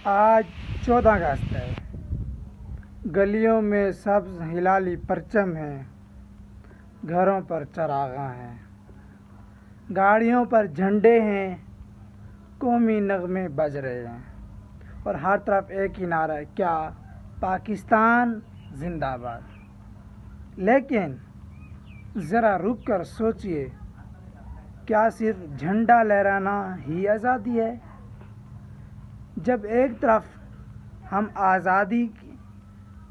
آج 14 اگست ہے۔ گلیوں میں سبز ہلالی پرچم ہیں، گھروں پر چراغاں ہیں، گاڑیوں پر جھنڈے ہیں، قومی نغمے بج رہے ہیں اور ہر طرف ایک ہی نعرہ ہے، کیا پاکستان زندہ باد۔ لیکن ذرا رک کر سوچئے، کیا صرف جھنڈا لہرانا ہی آزادی ہے؟ جب ایک طرف ہم آزادی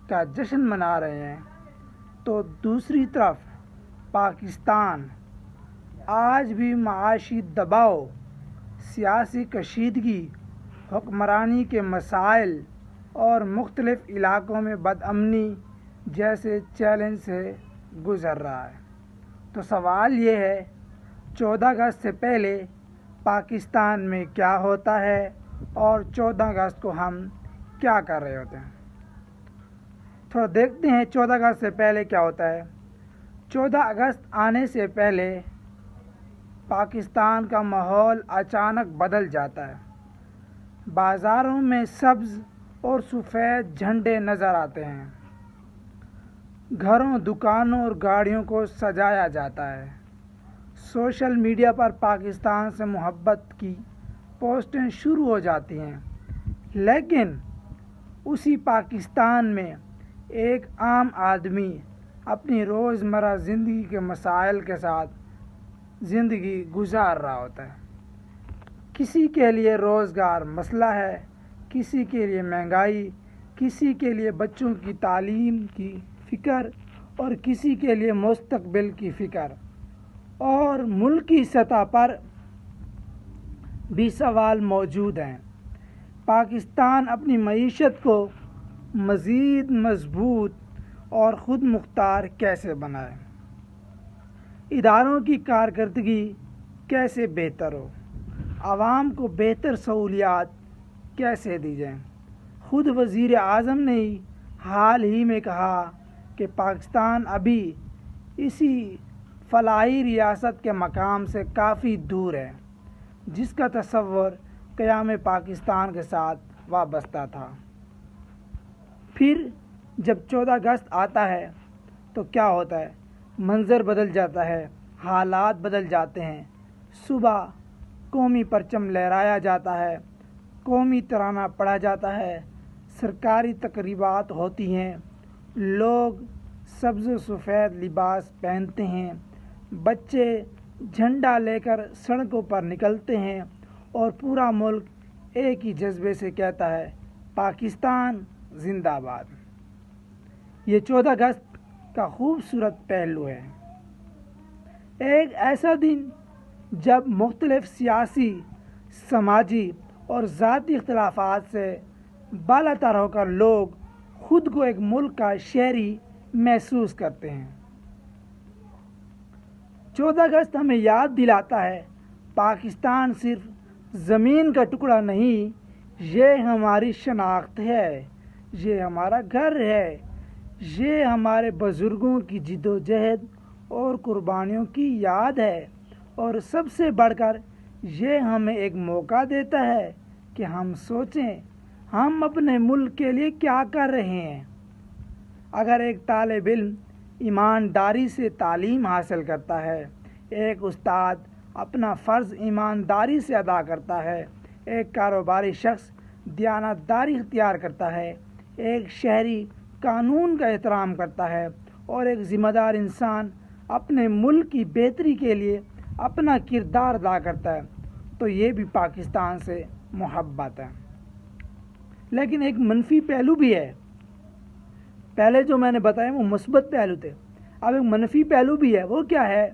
کا جشن منا رہے ہیں تو دوسری طرف پاکستان آج بھی معاشی دباؤ، سیاسی کشیدگی، حکمرانی کے مسائل اور مختلف علاقوں میں بدامنی جیسے چیلنج سے گزر رہا ہے۔ تو سوال یہ ہے، 14 اگست سے پہلے پاکستان میں کیا ہوتا ہے اور 14 اگست کو ہم کیا کر رہے ہوتے ہیں؟ تھوڑا دیکھتے ہیں 14 اگست سے پہلے کیا ہوتا ہے۔ 14 اگست آنے سے پہلے پاکستان کا ماحول اچانک بدل جاتا ہے۔ بازاروں میں سبز اور سفید جھنڈے نظر آتے ہیں، گھروں، دکانوں اور گاڑیوں کو سجایا جاتا ہے، سوشل میڈیا پر پاکستان سے محبت کی پوسٹیں شروع ہو جاتی ہیں۔ لیکن اسی پاکستان میں ایک عام آدمی اپنی روزمرہ زندگی کے مسائل کے ساتھ زندگی گزار رہا ہوتا ہے۔ کسی کے لیے روزگار مسئلہ ہے، کسی کے لیے مہنگائی، کسی کے لیے بچوں کی تعلیم کی فکر اور کسی کے لیے مستقبل کی فکر، اور ملکی سطح پر بھی سوال موجود ہیں۔ پاکستان اپنی معیشت کو مزید مضبوط اور خود مختار کیسے بنائے؟ اداروں کی کارکردگی کیسے بہتر ہو؟ عوام کو بہتر سہولیات کیسے دی جائیں؟ خود وزیر اعظم نے حال ہی میں کہا کہ پاکستان ابھی اسی فلاحی ریاست کے مقام سے کافی دور ہے جس کا تصور قیام پاکستان کے ساتھ وابستہ تھا۔ پھر جب 14 اگست آتا ہے تو کیا ہوتا ہے؟ منظر بدل جاتا ہے، حالات بدل جاتے ہیں۔ صبح قومی پرچم لہرایا جاتا ہے، قومی ترانہ پڑھا جاتا ہے، سرکاری تقریبات ہوتی ہیں، لوگ سبز و سفید لباس پہنتے ہیں، بچے جھنڈا لے کر سڑکوں پر نکلتے ہیں اور پورا ملک ایک ہی جذبے سے کہتا ہے، پاکستان زندہ باد۔ یہ 14 اگست کا خوبصورت پہلو ہے۔ ایک ایسا دن جب مختلف سیاسی، سماجی اور ذاتی اختلافات سے بالاتر ہو کر لوگ خود کو ایک ملک کا شہری محسوس کرتے ہیں۔ 14 اگست ہمیں یاد دلاتا ہے، پاکستان صرف زمین کا ٹکڑا نہیں، یہ ہماری شناخت ہے، یہ ہمارا گھر ہے، یہ ہمارے بزرگوں کی جد و جہد اور قربانیوں کی یاد ہے، اور سب سے بڑھ کر یہ ہمیں ایک موقع دیتا ہے کہ ہم سوچیں ہم اپنے ملک کے لیے کیا کر رہے ہیں۔ اگر ایک طالب علم ایمانداری سے تعلیم حاصل کرتا ہے، ایک استاد اپنا فرض ایمانداری سے ادا کرتا ہے، ایک کاروباری شخص دیانتداری اختیار کرتا ہے، ایک شہری قانون کا احترام کرتا ہے اور ایک ذمہ دار انسان اپنے ملک کی بہتری کے لیے اپنا کردار ادا کرتا ہے، تو یہ بھی پاکستان سے محبت ہے۔ لیکن ایک منفی پہلو بھی ہے۔ پہلے جو میں نے بتایا وہ مثبت پہلو تھے، اب ایک منفی پہلو بھی ہے۔ وہ کیا ہے؟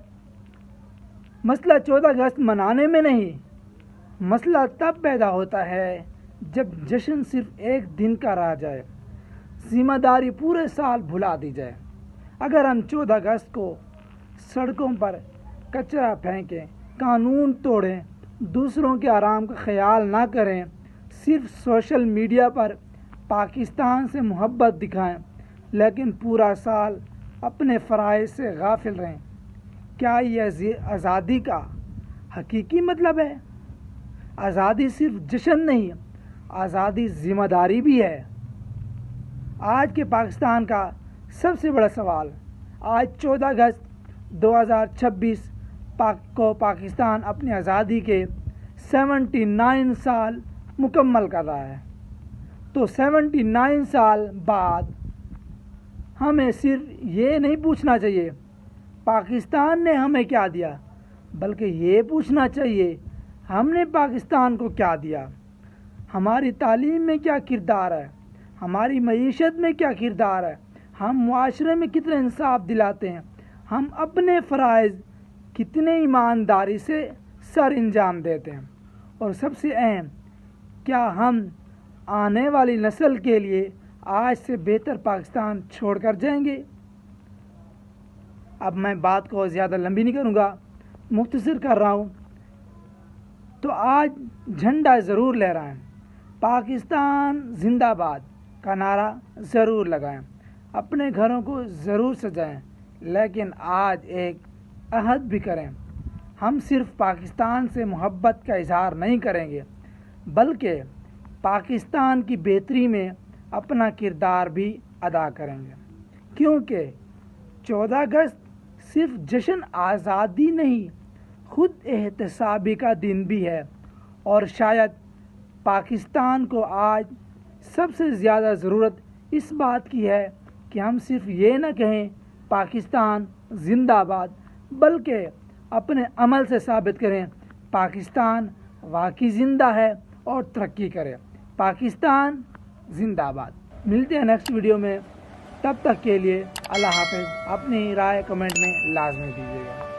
مسئلہ 14 اگست منانے میں نہیں، مسئلہ تب پیدا ہوتا ہے جب جشن صرف ایک دن کا رہ جائے، ذمہ داری پورے سال بھلا دی جائے۔ اگر ہم 14 اگست کو سڑکوں پر کچرا پھینکیں، قانون توڑیں، دوسروں کے آرام کا خیال نہ کریں، صرف سوشل میڈیا پر پاکستان سے محبت دکھائیں، لیکن پورا سال اپنے فرائض سے غافل رہیں، کیا یہ آزادی کا حقیقی مطلب ہے؟ آزادی صرف جشن نہیں، آزادی ذمہ داری بھی ہے۔ آج کے پاکستان کا سب سے بڑا سوال، آج 14 اگست 2026 کو پاکستان اپنی آزادی کے 79 سال مکمل کر رہا ہے۔ تو 79 سال بعد ہمیں صرف یہ نہیں پوچھنا چاہیے پاکستان نے ہمیں کیا دیا، بلکہ یہ پوچھنا چاہیے ہم نے پاکستان کو کیا دیا۔ ہماری تعلیم میں کیا کردار ہے، ہماری معیشت میں کیا کردار ہے، ہم معاشرے میں کتنا انصاف دلاتے ہیں، ہم اپنے فرائض کتنے ایمانداری سے سر انجام دیتے ہیں، اور سب سے اہم، کیا ہم آنے والی نسل کے لیے آج سے بہتر پاکستان چھوڑ کر جائیں گے۔ اب میں بات کو زیادہ لمبی نہیں کروں گا، مختصر کر رہا ہوں۔ تو آج جھنڈا ضرور لہرائیں، پاکستان زندہ باد کا نعرہ ضرور لگائیں، اپنے گھروں کو ضرور سجائیں، لیکن آج ایک عہد بھی کریں، ہم صرف پاکستان سے محبت کا اظہار نہیں کریں گے، بلکہ پاکستان کی بہتری میں اپنا کردار بھی ادا کریں گے، کیونکہ 14 اگست صرف جشن آزادی نہیں، خود احتسابی کا دن بھی ہے، اور شاید پاکستان کو آج سب سے زیادہ ضرورت اس بات کی ہے کہ ہم صرف یہ نہ کہیں پاکستان زندہ باد، بلکہ اپنے عمل سے ثابت کریں پاکستان واقعی زندہ ہے اور ترقی کرے۔ پاکستان زندہ باد۔ ملتے ہیں نیکسٹ ویڈیو میں، تب تک کے لیے اللہ حافظ۔ اپنی رائے کمنٹ میں لازمی دیجیے گا۔